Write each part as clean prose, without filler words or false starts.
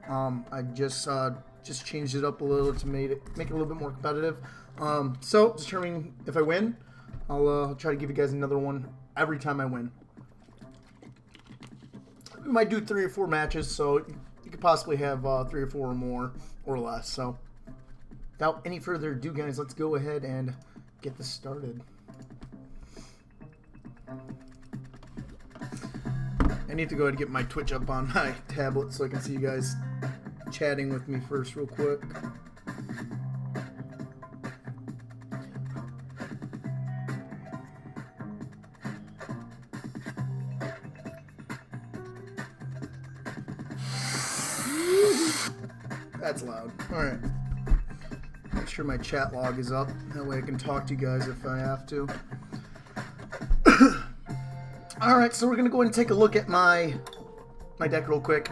I just changed it up a little to make it a little bit more competitive. So determining if I win, I'll try to give you guys another one every time I win. We might do 3 or 4 matches, so you could possibly have 3 or 4 or more or less. So without any further ado, guys, let's go ahead and get this started. I need to go ahead and get my Twitch up on my tablet so I can see you guys chatting with me first real quick. That's loud. Alright. Make sure my chat log is up. That way I can talk to you guys if I have to. Alright, so we're going to go ahead and take a look at my deck real quick.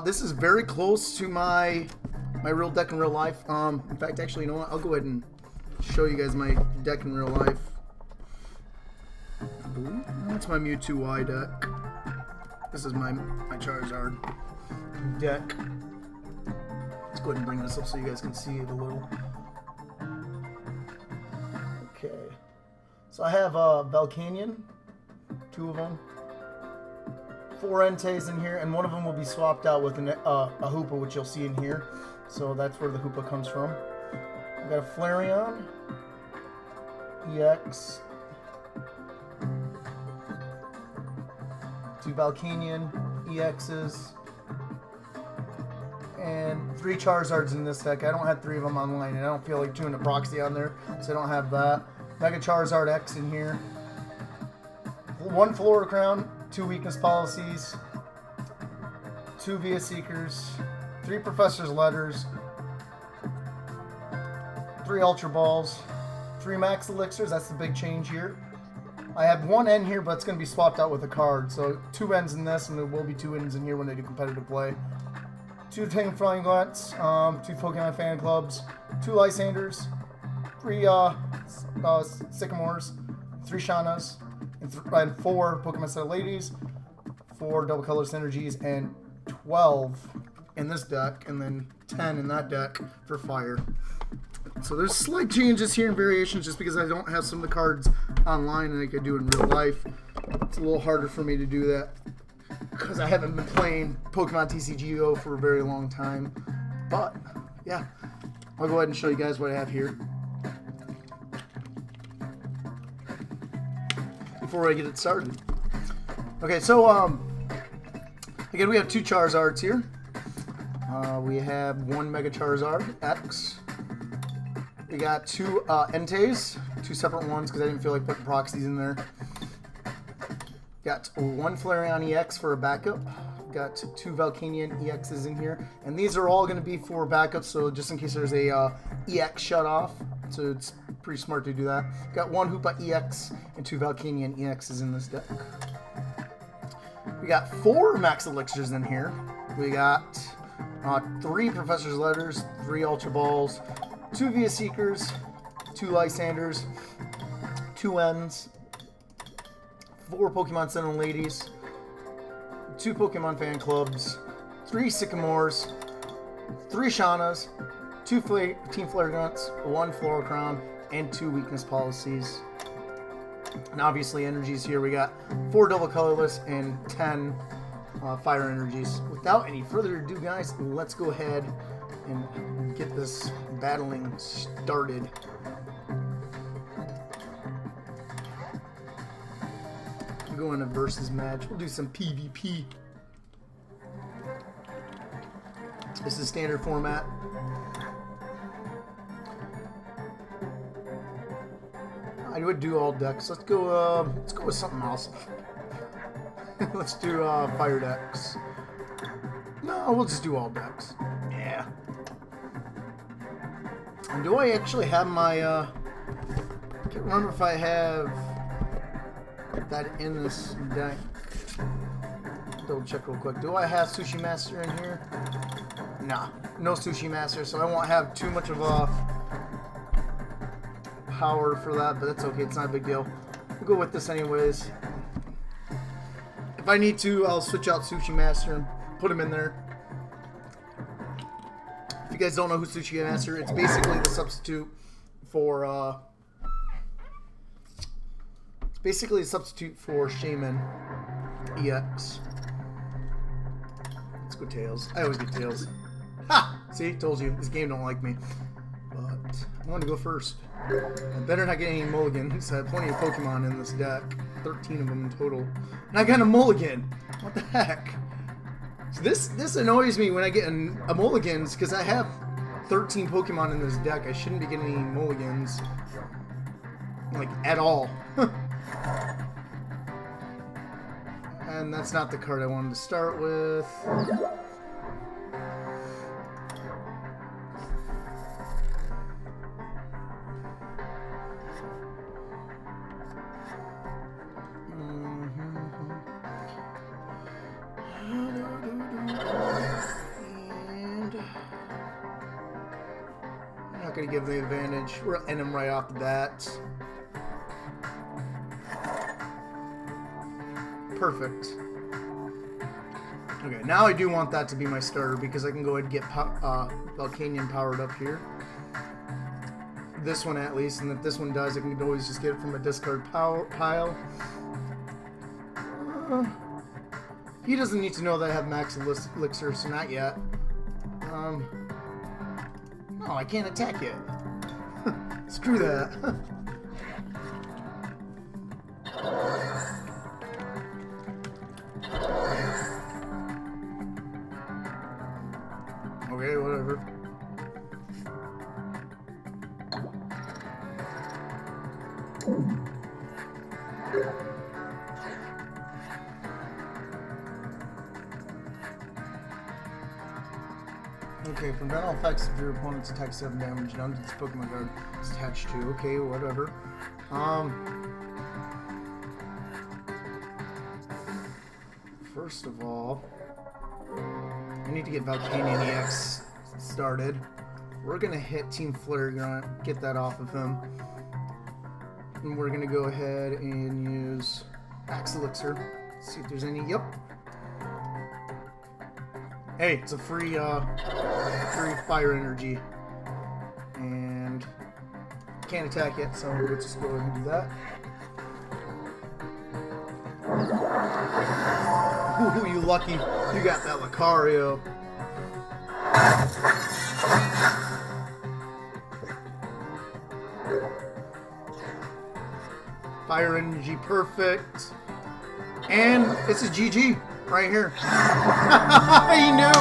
This is very close to my real deck in real life. In fact, actually, you know what? I'll go ahead and show you guys my deck in real life. That's my Mewtwo Y deck. This is my Charizard deck. Let's go ahead and bring this up so you guys can see it a little. Okay. So I have Volcanion, 2 of them. 4 Entei in here, and one of them will be swapped out with a Hoopa, which you'll see in here. So that's where the Hoopa comes from. I've got a Flareon, EX, 2 Volcanion, EXs, and 3 Charizards in this deck. I don't have 3 of them online, and I don't feel like doing a proxy on there, so I don't have that. Mega Charizard X in here. 1 Florida Crown, 2 Weakness Policies, 2 Via Seekers, 3 Professor's Letters, 3 Ultra Balls, 3 Max Elixirs. That's the big change here. I have 1 N here, but it's going to be swapped out with a card. So 2 N's in this, and there will be 2 N's in here when they do competitive play. 2 Tank Flying Glance, 2 Pokemon Fan Clubs, 2 Lysanders, 3 Sycamores, 3 Shaunas, and 4 Pokemon Center Ladies, 4 Double Color Synergies, and 12 in this deck, and then 10 in that deck for Fire. So there's slight changes here and variations just because I don't have some of the cards online and I could do in real life. It's a little harder for me to do that because I haven't been playing Pokemon TCGO for a very long time. But, yeah, I'll go ahead and show you guys what I have here before I get it started. Okay, so, again, we have 2 Charizards here. We have 1 Mega Charizard X. We got 2 Enteis, 2 separate ones because I didn't feel like putting proxies in there. Got 1 Flareon EX for a backup. Got 2 Volcanion EXs in here. And these are all going to be for backups, so just in case there's a EX shut off. So it's pretty smart to do that. Got 1 Hoopa EX and 2 Volcanion EXs in this deck. We got 4 Max Elixirs in here. We got 3 Professor's Letters, 3 Ultra Balls, 2 Via Seekers, 2 Lysanders, 2 N's, 4 Pokemon Center Ladies, 2 Pokemon Fan Clubs, 3 Sycamores, 3 Shaunas, 2 Team Flare Grunts, 1 Floral Crown, and 2 Weakness Policies. And obviously energies here, we got 4 Double Colorless and 10 Fire Energies. Without any further ado, guys, let's go ahead and get this battling started. We'll go in a versus match. We'll do some PvP. This is standard format. I would do all decks. Let's go with something else. Let's do fire decks. No, we'll just do all decks. Yeah. And do I actually have my I can't remember if I have that in this deck. Double check real quick. Do I have Sushi Master in here? Nah, no Sushi Master, so I won't have too much of a power for that, but that's okay. It's not a big deal. We'll go with this anyways. If I need to, I'll switch out Sushi Master and put him in there. you guys don't know who Tsuchiya Master, it's basically the substitute for Shaman EX. Let's go Tails. I always get Tails. Ha! See, told you this game don't like me. But I want to go first. I better not get any mulligans. I have plenty of Pokemon in this deck. 13 of them in total. And I got a mulligan. What the heck? So this annoys me when I get a mulligans because I have 13 Pokemon in this deck. I shouldn't be getting any mulligans. Like, at all. And that's not the card I wanted to start with. Going to give the advantage. We'll end him right off the bat. Perfect. Okay, now I do want that to be my starter because I can go ahead and get Volcanion powered up here. This one at least, and if this one does, I can always just get it from a discard pile. He doesn't need to know that I have max elixir, so not yet. Oh, I can't attack yet. Screw that. Okay, whatever. Okay, prevent all effects of your opponent's attack 7 damage done to this Pokemon card is attached to. Okay, whatever. First of all, I need to get Volcanion EX started. We're gonna hit Team Flare, gonna get that off of him. And we're gonna go ahead and use Max Elixir. See if there's any. Yep. Hey, it's a free fire energy, and can't attack it, so let's just go ahead and do that. Ooh, you lucky! You got that Lucario. Fire energy, perfect, and it's a GG. Right here. He knew!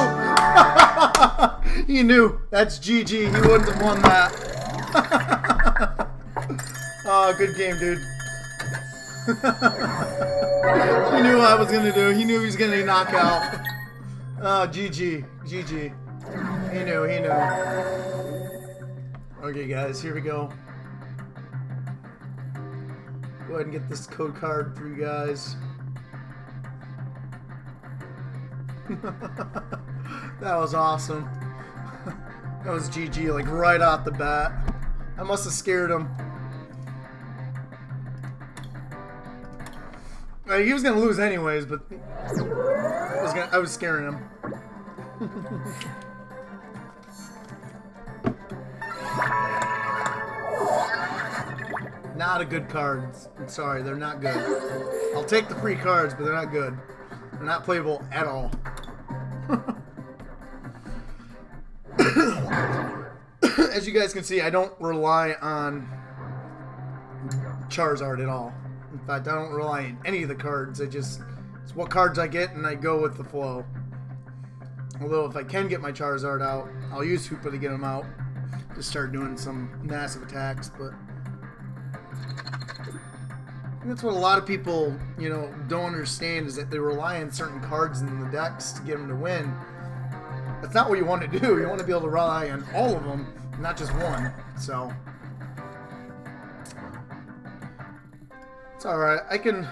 He knew. That's GG. He wouldn't have won that. Oh, good game, dude. He knew what I was going to do. He knew he was going to knock out. Oh, GG. GG. He knew. He knew. Okay, guys. Here we go. Go ahead and get this code card for you guys. That was awesome. That was GG, like right off the bat. I must have scared him. He was gonna lose anyways, but I was scaring him. Not a good card. I'm sorry, they're not good. I'll take the free cards, but they're not good. They're not playable at all. As you guys can see, I don't rely on Charizard at all. In fact, I don't rely on any of the cards. It's what cards I get, and I go with the flow. Although, if I can get my Charizard out, I'll use Hoopa to get him out to start doing some massive attacks, but that's what a lot of people, you know, don't understand, is that they rely on certain cards in the decks to get them to win. That's not what you want to do. You want to be able to rely on all of them, not just one. So it's all right. I can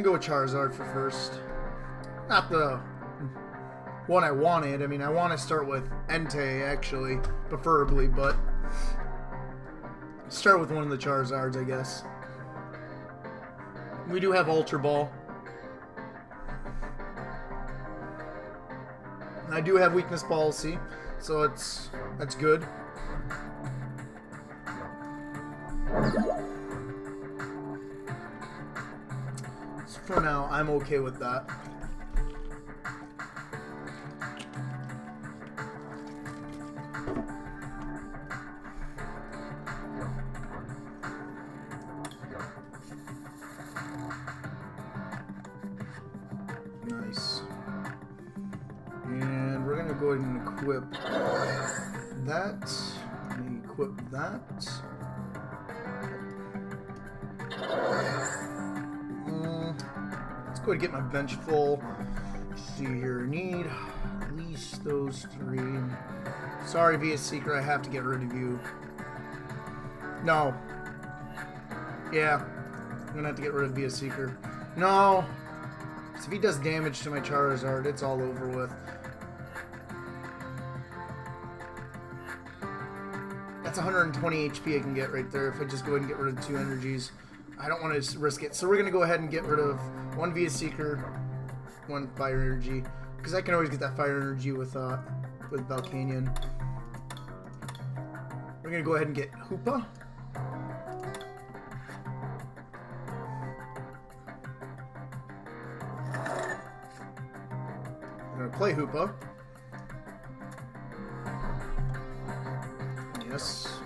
go with Charizard for first. Not the one I wanted. I mean, I want to start with Entei, actually, preferably, but start with one of the Charizards, I guess. We do have Ultra Ball. I do have Weakness Policy, so that's good. So for now, I'm okay with that. Nice. And we're gonna go ahead and equip that. Let me equip that. Let's go ahead and get my bench full. Let's see here, need at least those 3. Sorry, Via Seeker, I have to get rid of you. No. Yeah, I'm gonna have to get rid of Via Seeker. No. So if he does damage to my Charizard, it's all over with. That's 120 HP I can get right there if I just go ahead and get rid of 2 energies. I don't want to risk it. So we're going to go ahead and get rid of 1 Via Seeker, 1 Fire Energy. Because I can always get that Fire Energy with Balcanion. We're going to go ahead and get Hoopa. I'm going to play Hoopa. Yes.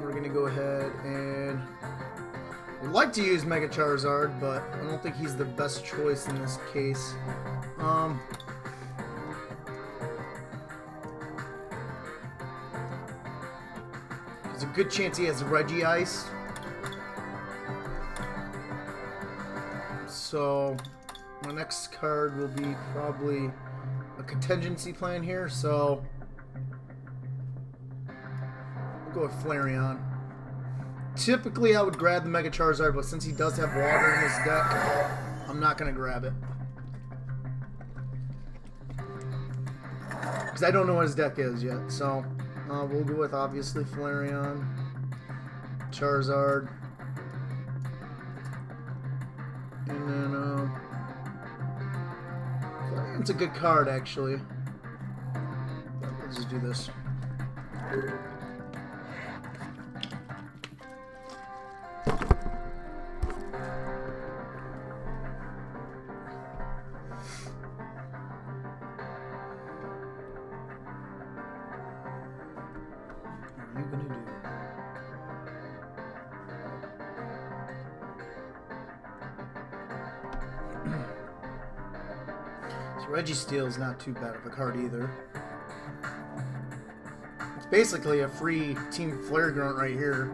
We're going to go ahead and... I'd like to use Mega Charizard, but I don't think he's the best choice in this case. There's a good chance he has Reggie Ice. So... my next card will be probably a contingency plan here, so we'll go with Flareon. Typically, I would grab the Mega Charizard, but since he does have water in his deck, I'm not going to grab it. Because I don't know what his deck is yet, so we'll go with, obviously, Flareon, Charizard, and then, it's a good card, actually. Let's just do this. What are you gonna do? Registeel is not too bad of a card either. It's basically a free Team Flare Grunt right here.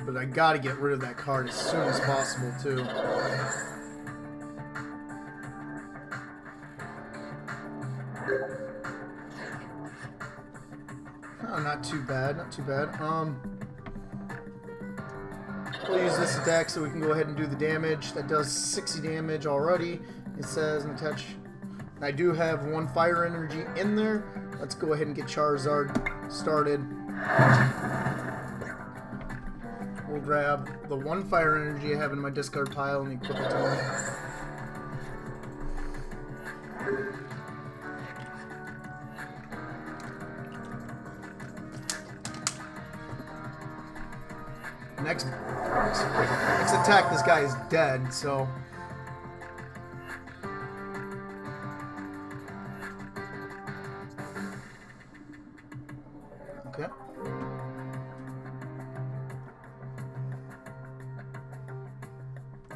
But I gotta get rid of that card as soon as possible too. Oh, not too bad, not too bad. We'll use this attack so we can go ahead and do the damage. That does 60 damage already. It says and attach. I do have 1 Fire Energy in there. Let's go ahead and get Charizard started. We'll grab the 1 Fire Energy I have in my discard pile and equip it to him. Next attack, this guy is dead, so... Okay.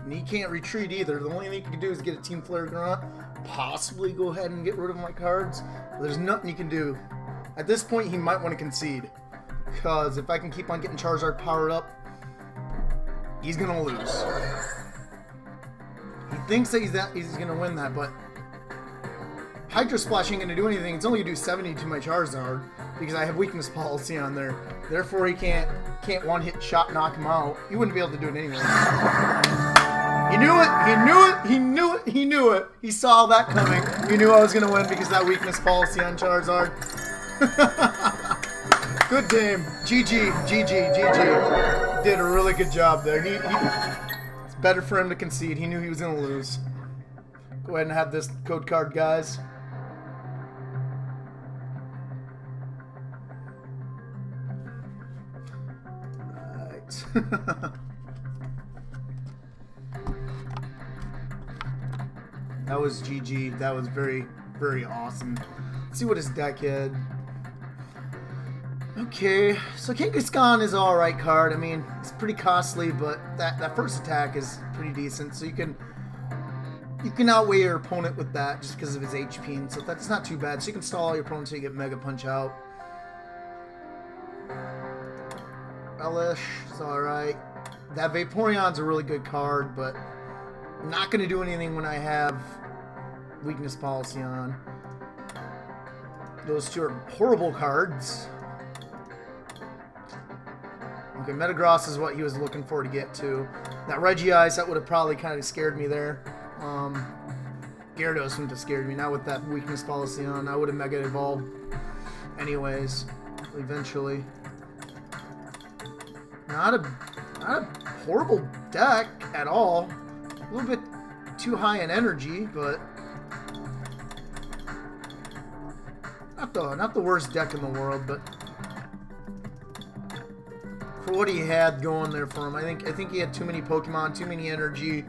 And he can't retreat either. The only thing he can do is get a Team Flare Grunt, possibly go ahead and get rid of my cards. But there's nothing he can do. At this point, he might want to concede. Because if I can keep on getting Charizard powered up, he's gonna lose. He thinks that he's gonna win that, but Hydro Splash ain't gonna do anything. It's only gonna do 70 to my Charizard because I have weakness policy on there. Therefore, he can't one-hit shot knock him out. He wouldn't be able to do it anyway. He knew it. He knew it. He knew it. He knew it. He saw that coming. He knew I was gonna win because of that weakness policy on Charizard. Good game. GG. GG. GG. Did a really good job there. It's better for him to concede. He knew he was going to lose. Go ahead and have this code card, guys. Right. That was GG. That was very, very awesome. Let's see what his deck had. Okay, so Kangaskhan is an alright card. I mean, it's pretty costly, but that first attack is pretty decent. So you can outweigh your opponent with that just because of his HP, and so that's not too bad. So you can stall all your opponents until you get Mega Punch out. Elish is alright. That Vaporeon's a really good card, but not going to do anything when I have Weakness Policy on. Those two are horrible cards. Okay, Metagross is what he was looking for to get to. That Regice, that would have probably kind of scared me there. Gyarados wouldn't have scared me. Now with that Weakness Policy on, I would have Mega Evolved anyways, eventually. Not a horrible deck at all. A little bit too high in energy, but not the worst deck in the world, but for what he had going there for him, I think he had too many Pokemon, too many energy,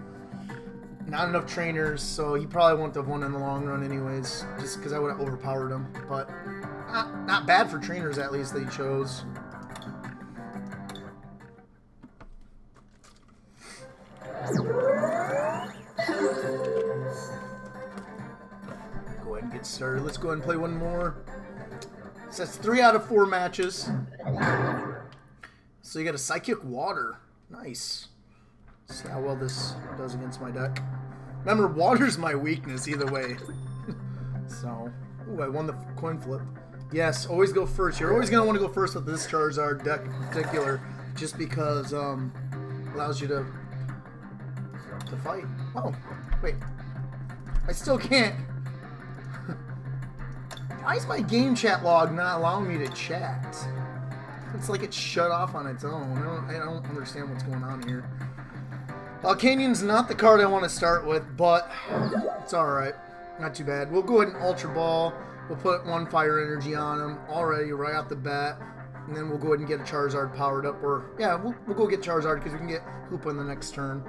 not enough trainers, so he probably wouldn't have won in the long run anyways, just because I would have overpowered him. But not bad for trainers, at least, that he chose. Go ahead and get started. Let's go ahead and play one more. So that's 3 out of 4 matches. So you got a Psychic Water. Nice. See how well this does against my deck. Remember, water's my weakness either way. So, ooh, I won the coin flip. Yes, always go first. You're always going to want to go first with this Charizard deck in particular, just because allows you to fight. Oh, wait. I still can't. Why is my game chat log not allowing me to chat? It's like it's shut off on its own. I don't understand what's going on here. Volcanion's not the card I want to start with, but it's alright. Not too bad. We'll go ahead and Ultra Ball. We'll put 1 Fire Energy on him already right off the bat. And then we'll go ahead and get a Charizard powered up. Or, yeah, we'll go get Charizard because we can get Hoopa in the next turn.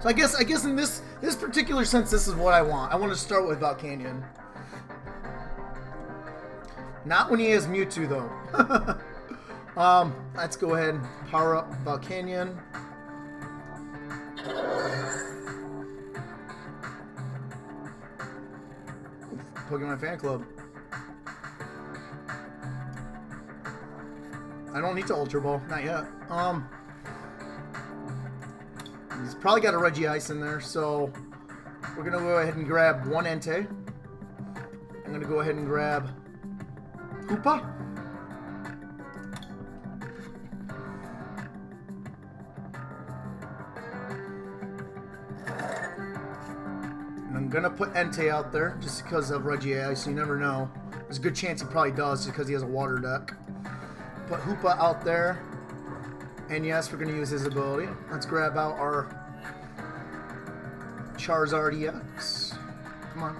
So I guess in this particular sense, this is what I want. I want to start with Volcanion. Not when he has Mewtwo, though. Let's go ahead and power up Volcanion. Pokemon Fan Club. I don't need to Ultra Ball. Not yet. He's probably got a Regice in there, so we're going to go ahead and grab 1 Entei. I'm going to go ahead and grab Hoopa. And I'm going to put Entei out there just because of Regice, so you never know. There's a good chance he probably does just because he has a water deck. Put Hoopa out there. And yes, we're going to use his ability. Let's grab out our Charizard EX. Come on.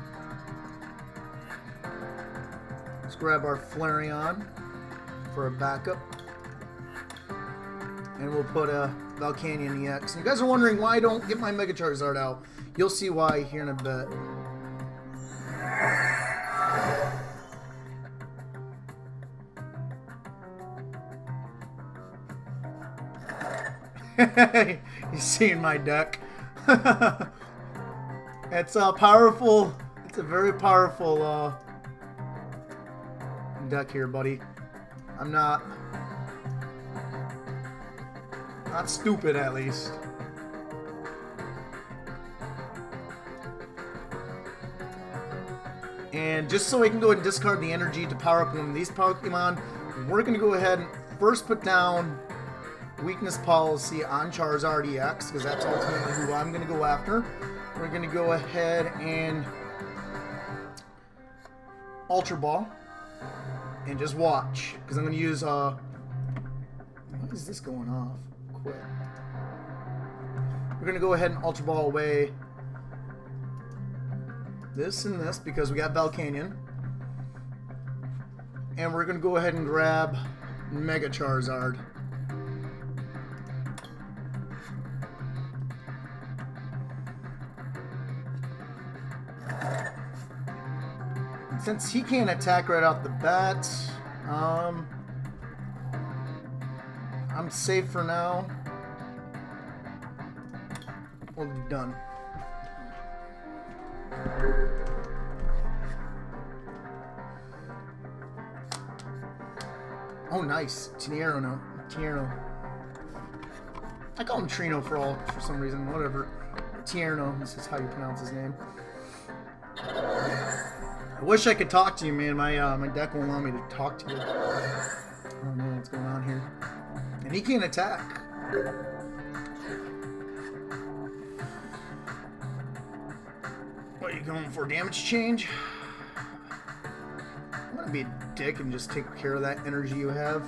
Let's grab our Flareon for a backup. And we'll put a Volcanion EX. And you guys are wondering why I don't get my Mega Charizard out. You'll see why here in a bit. You seeing my deck? It's a powerful. It's a very powerful deck here, buddy. I'm not stupid, at least. And just so I can go ahead and discard the energy to power up one of these Pokemon, we're going to go ahead and first put down Weakness Policy on Charizard EX, because that's ultimately who I'm going to go after. We're going to go ahead and Ultra Ball and just watch, because I'm going to use what is this going off? Quit. We're going to go ahead and Ultra Ball away this and this because we got Volcanion. And we're going to go ahead and grab Mega Charizard. And since he can't attack right off the bat, I'm safe for now. We'll be done. Oh, nice. Tierno. I call him Trino for some reason. Whatever. Tierno. This is how you pronounce his name. I wish I could talk to you, man. My deck won't allow me to talk to you. I don't know what's going on here. And he can't attack. What are you going for? Damage change? I'm gonna be a dick and just take care of that energy you have.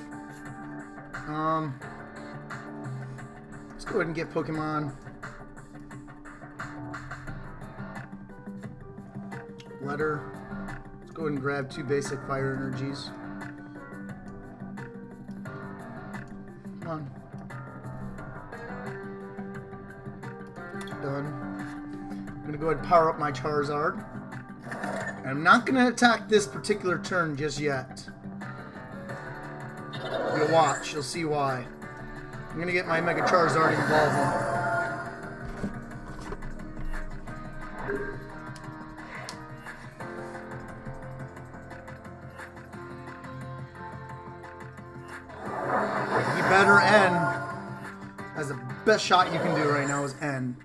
Let's go ahead and get Pokemon. Letter. Let's go ahead and grab 2 basic fire energies. Come on. Done. I'm gonna go ahead and power up my Charizard. And I'm not gonna attack this particular turn just yet. You'll watch, you'll see why. I'm gonna get my Mega Charizard involved. You better end. That's the best shot you can do right now is end.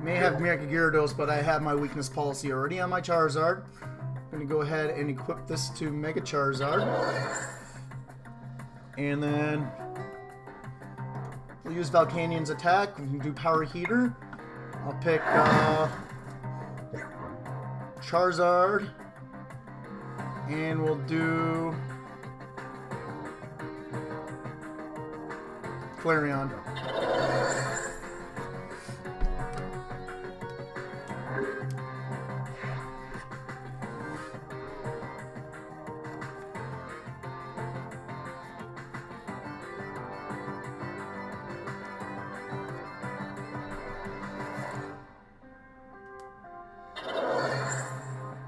May have Mega Gyarados, but I have my weakness policy already on my Charizard. I'm going to go ahead and equip this to Mega Charizard. And then we'll use Volcanion's attack. We can do Power Heater. I'll pick Charizard. And we'll do Flareon.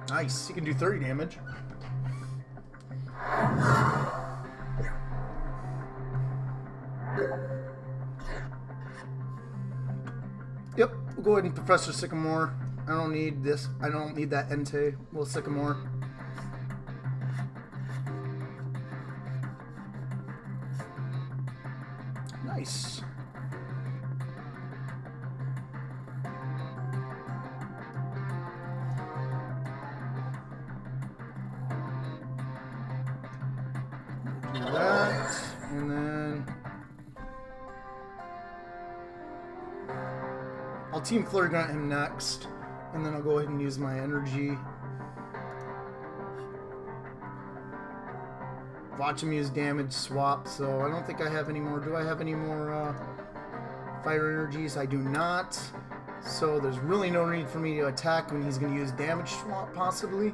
Nice, he can do 30 damage. Yep, we'll go ahead and Professor Sycamore. I don't need this. I don't need that Entei. We'll Sycamore. Nice. Do that, and then I'll Team Flare Gun him next, and then I'll go ahead and use my energy. Watch him use damage swap, so I don't think I have any more. Do I have any more fire energies? I do not. So there's really no need for me to attack when he's going to use damage swap, possibly.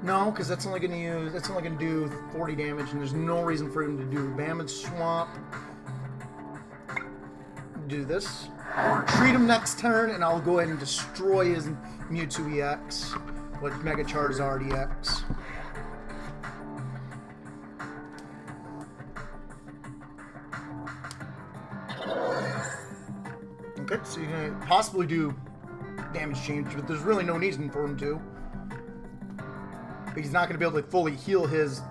No, because that's only going to do 40 damage, and there's no reason for him to do damage swap. Do this. I'll retreat him next turn, and I'll go ahead and destroy his Mewtwo EX with Mega Charizard EX. Okay, so you're going to possibly do damage change, but there's really no reason for him to. He's not going to be able to fully heal his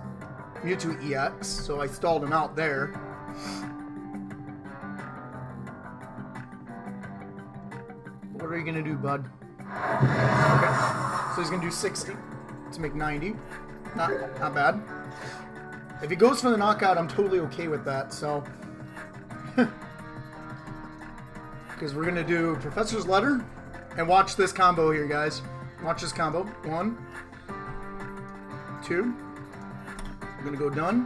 Mewtwo EX, so I stalled him out there. What are you going to do, bud? Okay, so he's going to do 60 to make 90. Not bad. If he goes for the knockout, I'm totally okay with that, so... Because we're going to do Professor's Letter, and watch this combo here, guys. Watch this combo. 1, 2. We're going to go done.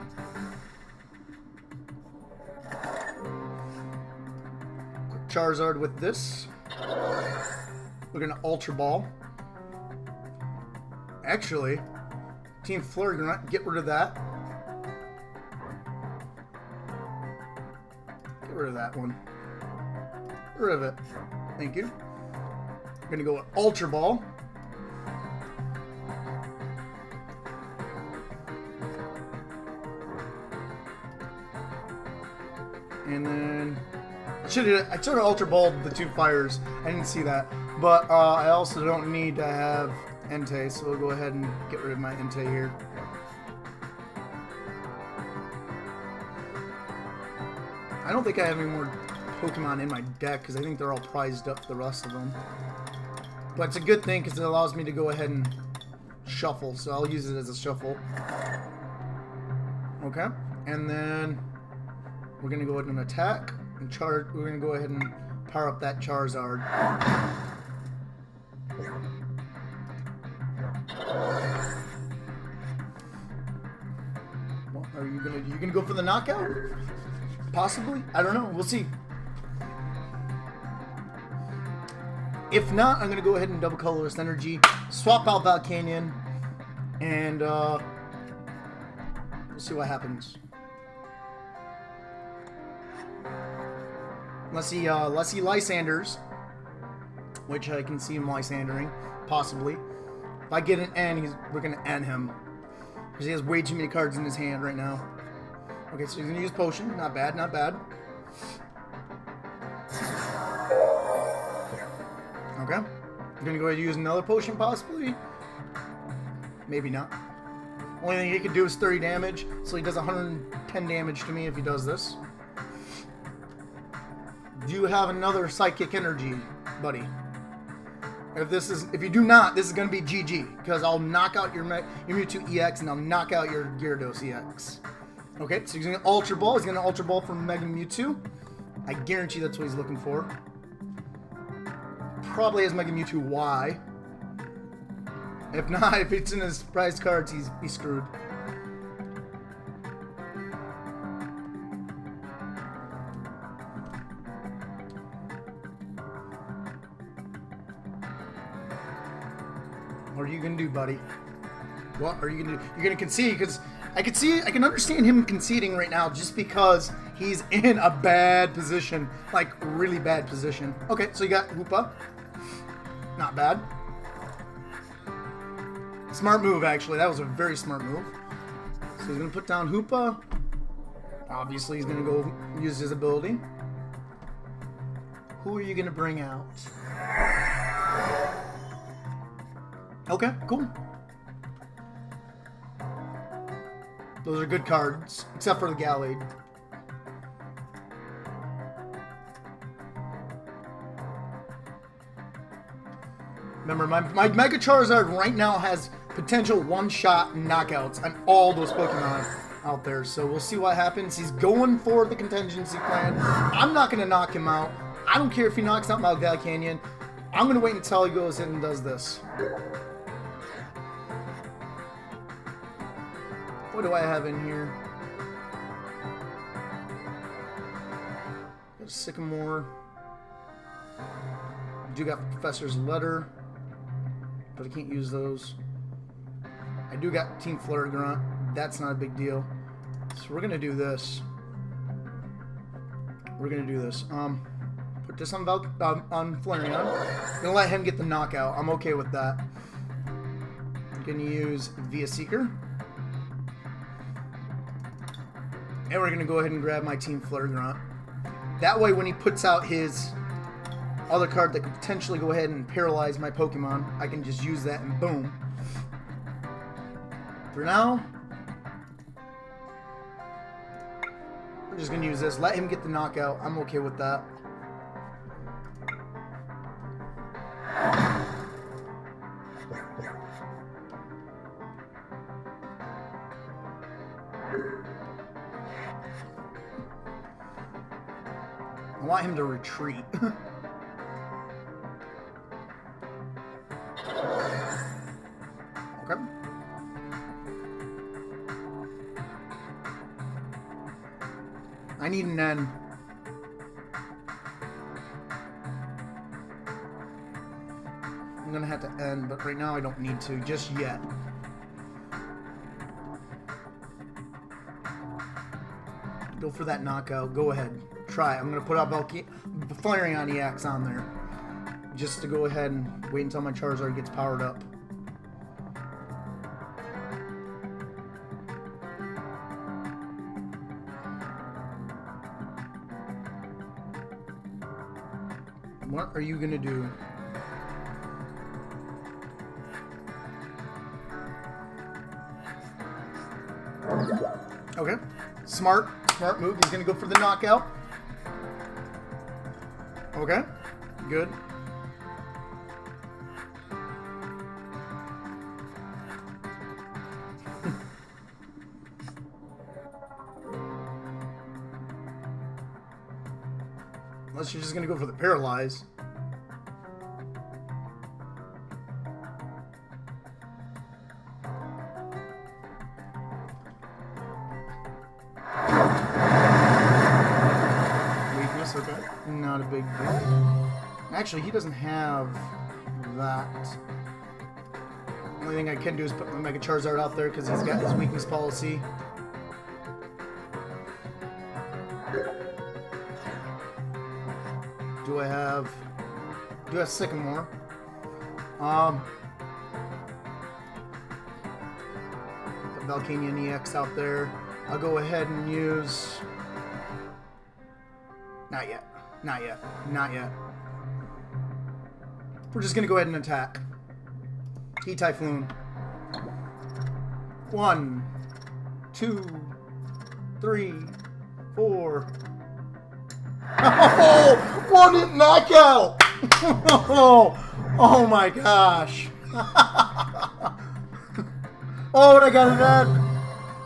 Quick Charizard with this. We're gonna Ultra Ball. Actually, Team Flurry, gonna get rid of that. Get rid of that one. Get rid of it. Thank you. We're gonna go with Ultra Ball. And then I should have Ultra Balled the 2 fires. I didn't see that. But I also don't need to have Entei, so we'll go ahead and get rid of my Entei here. I don't think I have any more Pokemon in my deck because I think they're all prized up, the rest of them. But it's a good thing because it allows me to go ahead and shuffle, so I'll use it as a shuffle. Okay, and then we're going to go ahead and attack, and we're going to go ahead and power up that Charizard. Well, are you gonna go for the knockout? Possibly? I don't know. We'll see. If not, I'm gonna go ahead and double colorless energy, swap out Volcanion, and we'll see what happens. Let's see Lysanders, which I can see him Lysandering, possibly. If I get an N, we're gonna N him. Because he has way too many cards in his hand right now. Okay, so he's gonna use Potion. Not bad, not bad. Okay. I'm gonna go ahead and use another Potion, possibly. Maybe not. Only thing he could do is 30 damage, so he does 110 damage to me if he does this. Do you have another Psychic Energy, buddy? If you do not, this is going to be GG, because I'll knock out your Mewtwo EX and I'll knock out your Gyarados EX. Okay, so he's going to Ultra Ball. He's going to Ultra Ball from Mega Mewtwo. I guarantee that's what he's looking for. Probably has Mega Mewtwo Y. If not, if it's in his prize cards, he's screwed. What are you gonna do, buddy? What are you gonna do? You're gonna concede, because I can understand him conceding right now just because he's in a bad position, like really bad position. Okay, so you got Hoopa. Not bad. Smart move, actually. That was a very smart move. So he's gonna put down Hoopa. Obviously, he's gonna go use his ability. Who are you gonna bring out? Okay, cool. Those are good cards, except for the Gallade. Remember, my Mega Charizard right now has potential one-shot knockouts on all those Pokemon out there. So we'll see what happens. He's going for the contingency plan. I'm not going to knock him out. I don't care if he knocks out my Volcanion. I'm going to wait until he goes in and does this. What do I have in here? Got a Sycamore. I do got Professor's Letter, but I can't use those. I do got Team Flurry Grunt. That's not a big deal. So we're gonna do this. We're gonna do this. Put this on Flareon. Gonna let him get the knockout. I'm okay with that. I'm gonna use Via Seeker. And we're going to go ahead and grab my Team Flurry Grunt. That way, when he puts out his other card that could potentially go ahead and paralyze my Pokemon, I can just use that and boom. For now, we're just going to use this. Let him get the knockout. I'm okay with that. I want him to retreat. Okay. I need an N. going to have to end, but right now I don't need to, just yet. Go for that knockout. Go ahead. Try it. I'm going to put out Flareon EX on there. Just to go ahead and wait until my Charizard gets powered up. What are you going to do? Okay. Smart move. He's going to go for the knockout. Okay. Good. Unless you're just going to go for the paralyze. Weakness, okay. Not a big deal. Actually, he doesn't have that. The only thing I can do is put my Mega Charizard out there because he's got his weakness policy. Do I have Sycamore? Put Volcanion EX out there. I'll go ahead and use... Not yet. Not yet. Not yet. We're just going to go ahead and attack. Heat Typhoon. 1, 2, 3, 4... Oh, one hit knockout! Oh my gosh! Oh, and I got an end!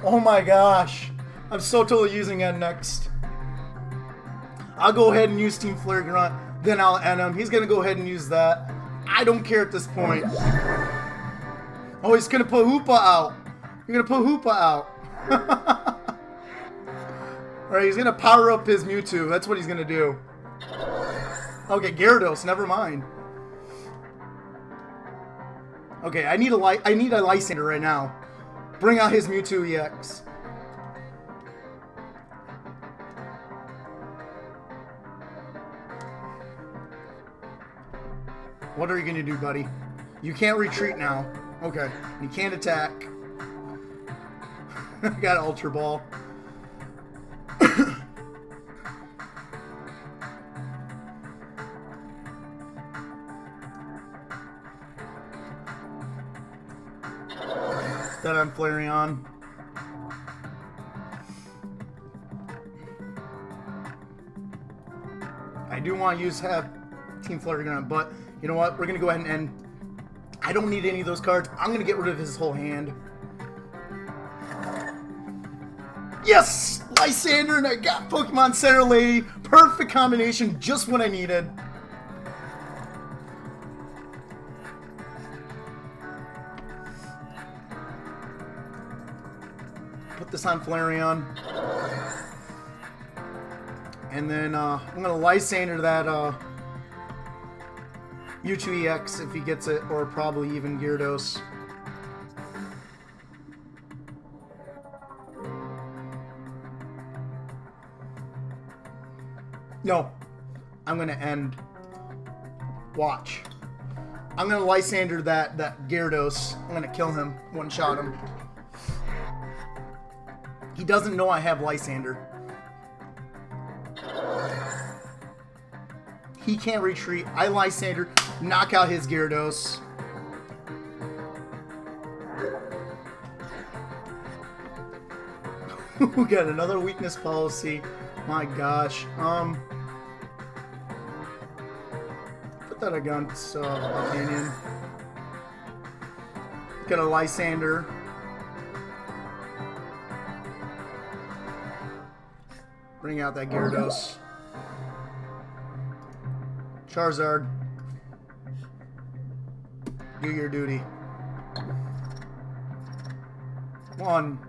Oh my gosh! I'm so totally using end next. I'll go ahead and use Team Flare Grunt, then I'll end him. He's gonna go ahead and use that. I don't care at this point. Oh, he's gonna put Hoopa out. You're gonna put Hoopa out. Alright, he's gonna power up his Mewtwo. That's what he's gonna do. Okay, Gyarados, never mind. Okay, I need a Lysander right now. Bring out his Mewtwo EX. What are you gonna do, buddy? You can't retreat now. Okay, you can't attack. I got Ultra Ball. That on Flareon. I do want to have Team Flareon, but you know what? We're going to go ahead and end. I don't need any of those cards. I'm going to get rid of his whole hand. Yes! Lysander, and I got Pokemon Center Lady. Perfect combination, just what I needed. Put this on Flareon. And then I'm going to Lysander that Mewtwo EX if he gets it, or probably even Gyarados. No. I'm going to end. Watch. I'm going to Lysander that Gyarados. I'm going to kill him. One-shot him. He doesn't know I have Lysander. He can't retreat. I Lysander, knock out his Gyarados. We got another weakness policy. My gosh. Put that against Volcanion. Got a Lysander. Bring out that Gyarados. Charizard. Do your duty. 1.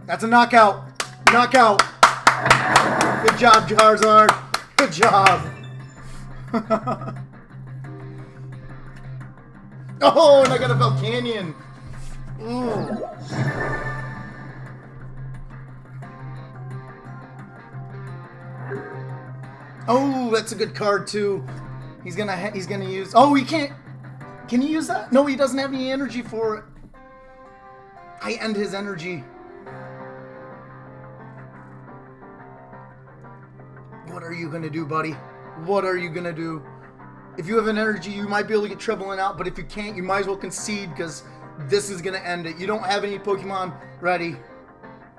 That's a knockout. Knockout. Good job, Charizard. Good job. Oh, and I got a Volcanion. Ooh. Oh, that's a good card too. He's gonna use. Oh, he can't. Can he use that? No, he doesn't have any energy for it. I end his energy. What are you gonna do, buddy? What are you gonna do? If you have an energy, you might be able to get Trebling out, but if you can't, you might as well concede because this is gonna end it. You don't have any Pokemon ready.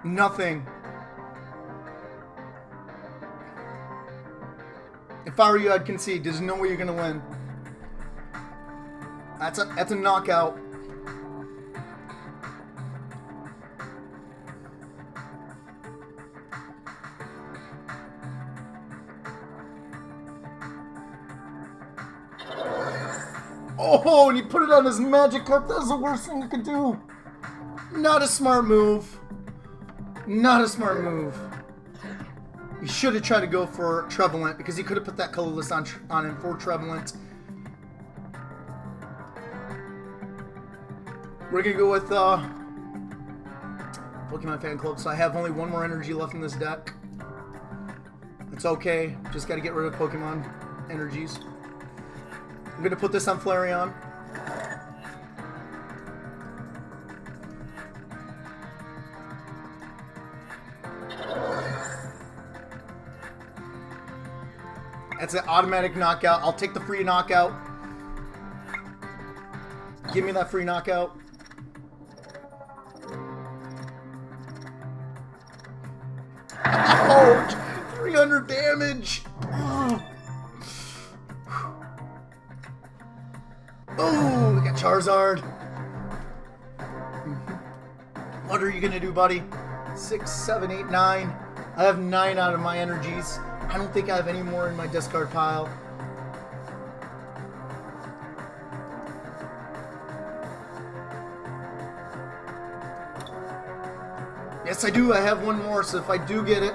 Nothing. If I were you, I'd concede. There's no way you're gonna win. That's a knockout. Oh, and he put it on his Magikarp. That's the worst thing you could do. Not a smart move. Not a smart move. He should have tried to go for Trevenant because he could have put that colorless on him for Trevenant. We're going to go with Pokemon Fan Club, so I have only one more energy left in this deck. It's okay. Just got to get rid of Pokemon energies. I'm going to put this on Flareon. That's an automatic knockout. I'll take the free knockout. Give me that free knockout. Ouch! 300 damage! Oh, we got Charizard. What are you gonna do, buddy? 6, 7, 8, 9. I have 9 out of my energies. I don't think I have any more in my discard pile. Yes, I do. I have one more, so if I do get it,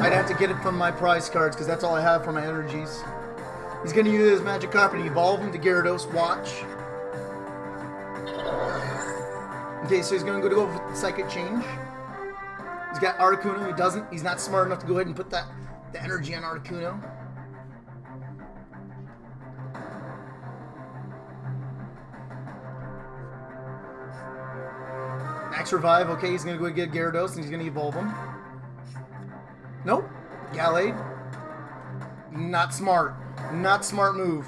I'd have to get it from my prize cards, because that's all I have for my energies. He's going to use his Magikarp and evolve him to Gyarados. Watch. Okay, so he's going to go with Psychic Change. He's got Articuno. He's not smart enough to go ahead and put the energy on Articuno. Max Revive. Okay, he's going to go get Gyarados and he's going to evolve him. Nope. Gallade. Not smart. Not smart move.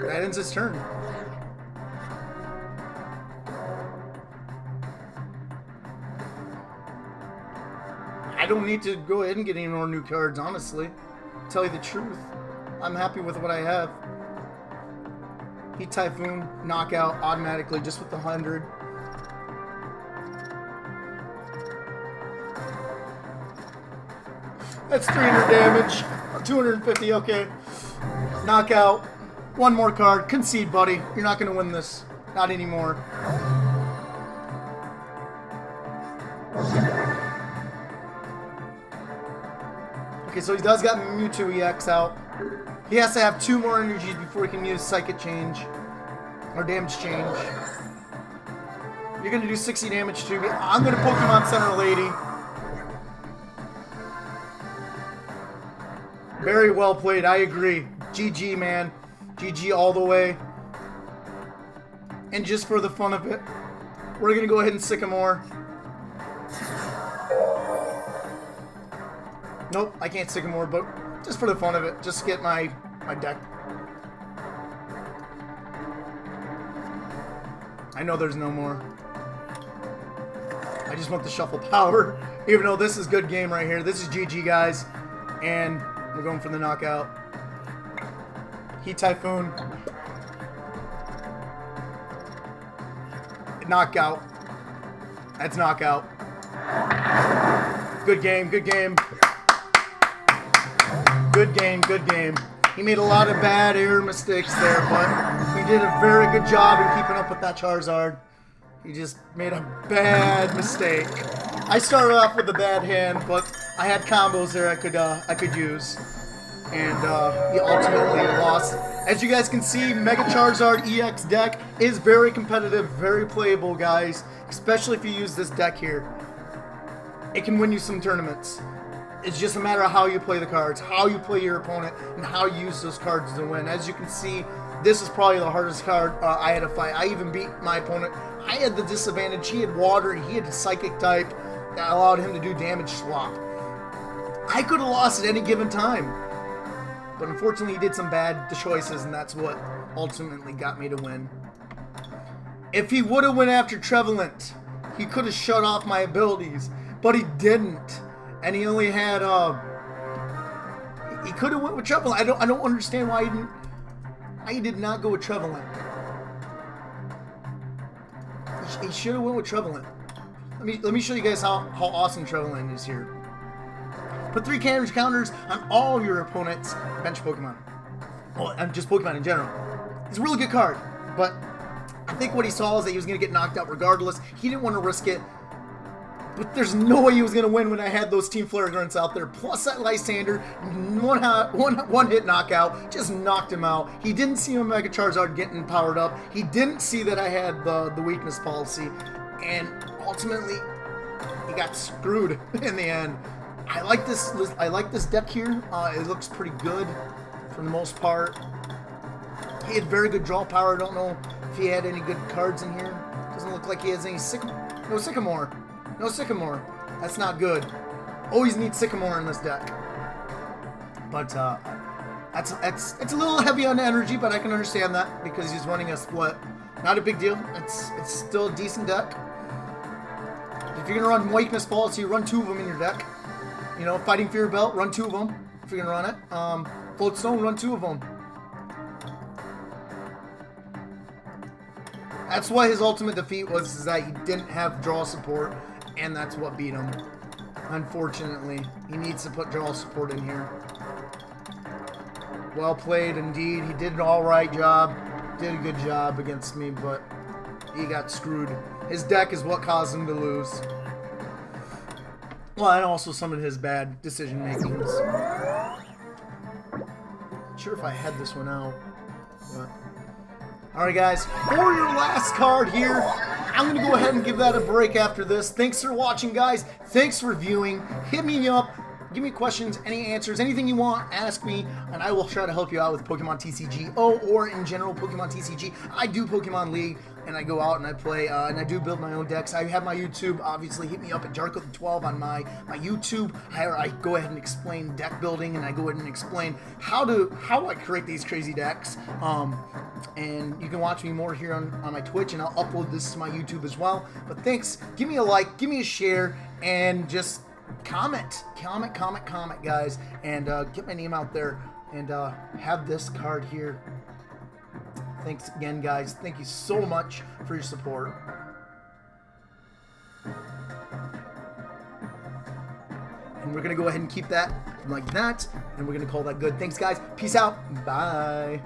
That ends his turn. I don't need to go ahead and get any more new cards, honestly. Tell you the truth. I'm happy with what I have. Heat Typhoon, knockout automatically just with the 100. That's 300 damage. 250, okay. Knockout. One more card. Concede, buddy. You're not going to win this. Not anymore. Okay, so he does got Mewtwo EX out. He has to have 2 more energies before he can use Psychic Change. Or Damage Change. You're going to do 60 damage to me. I'm going to Pokemon Center Lady. Very well played, I agree. GG, man. GG all the way. And just for the fun of it, we're going to go ahead and Sycamore. Nope, I can't Sycamore, but just for the fun of it, just get my deck. I know there's no more. I just want the shuffle power, even though this is good game right here. This is GG, guys, and we're going for the knockout. Heat Typhoon. Knockout. That's knockout. Good game, good game. Good game, good game. He made a lot of bad error mistakes there, but he did a very good job in keeping up with that Charizard. He just made a bad mistake. I started off with a bad hand, but I had combos there I could use. And he ultimately lost. As you guys can see, Mega Charizard EX deck is very competitive, very playable, guys. Especially if you use this deck here. It can win you some tournaments. It's just a matter of how you play the cards, how you play your opponent, and how you use those cards to win. As you can see, this is probably the hardest card I had to fight. I even beat my opponent. I had the disadvantage. He had water, and he had a psychic type that allowed him to do damage swap. I could have lost at any given time. But unfortunately, he did some bad choices, and that's what ultimately got me to win. If he would have went after Trevelent, he could have shut off my abilities, but he didn't. And he only had, he could have went with Trevelent. I don't understand why he did not go with Trevelent. He should have went with Trevelent. Let me show you guys how awesome Trevelent is here. Put 3 damage counters on all of your opponent's bench Pokemon. Well, and just Pokemon in general. It's a really good card, but I think what he saw is that he was going to get knocked out regardless. He didn't want to risk it. But there's no way he was going to win when I had those Team Flare Grunts out there. Plus that Lysander, one hit knockout, just knocked him out. He didn't see my Mega Charizard getting powered up. He didn't see that I had the weakness policy. And ultimately, he got screwed in the end. I like this deck here. It looks pretty good for the most part. He had very good draw power. I don't know if he had any good cards in here. Doesn't look like he has any Sycamore. No Sycamore. That's not good. Always need Sycamore in this deck. But it's a little heavy on energy, but I can understand that because he's running a split. Not a big deal. It's still a decent deck. If you're gonna run Weakness Policy, run 2 of them in your deck. You know, Fighting Fear Belt, run 2 of them if you're gonna run it. Float Stone, run 2 of them. That's why his ultimate defeat was that he didn't have draw support, and that's what beat him. Unfortunately, he needs to put draw support in here. Well played indeed. He did an alright job. Did a good job against me, but he got screwed. His deck is what caused him to lose. Well, and also some of his bad decision makings. Not sure if I had this one out, but alright guys, for your last card here, I'm going to go ahead and give that a break after this. Thanks for watching, guys. Thanks for viewing. Hit me up. Give me questions, any answers, anything you want, ask me, and I will try to help you out with Pokemon TCGO or in general Pokemon TCG. I do Pokemon League, and I go out and I play, and I do build my own decks. I have my YouTube, obviously. Hit me up at Jarko12 on my YouTube. I go ahead and explain deck building, and I go ahead and explain how I create these crazy decks. And you can watch me more here on my Twitch, and I'll upload this to my YouTube as well. But thanks. Give me a like, give me a share, and just comment, guys, and get my name out there, and have this card here. Thanks again, guys. Thank you so much for your support. And we're gonna go ahead and keep that like that, and we're gonna call that good. Thanks, guys. Peace out. Bye.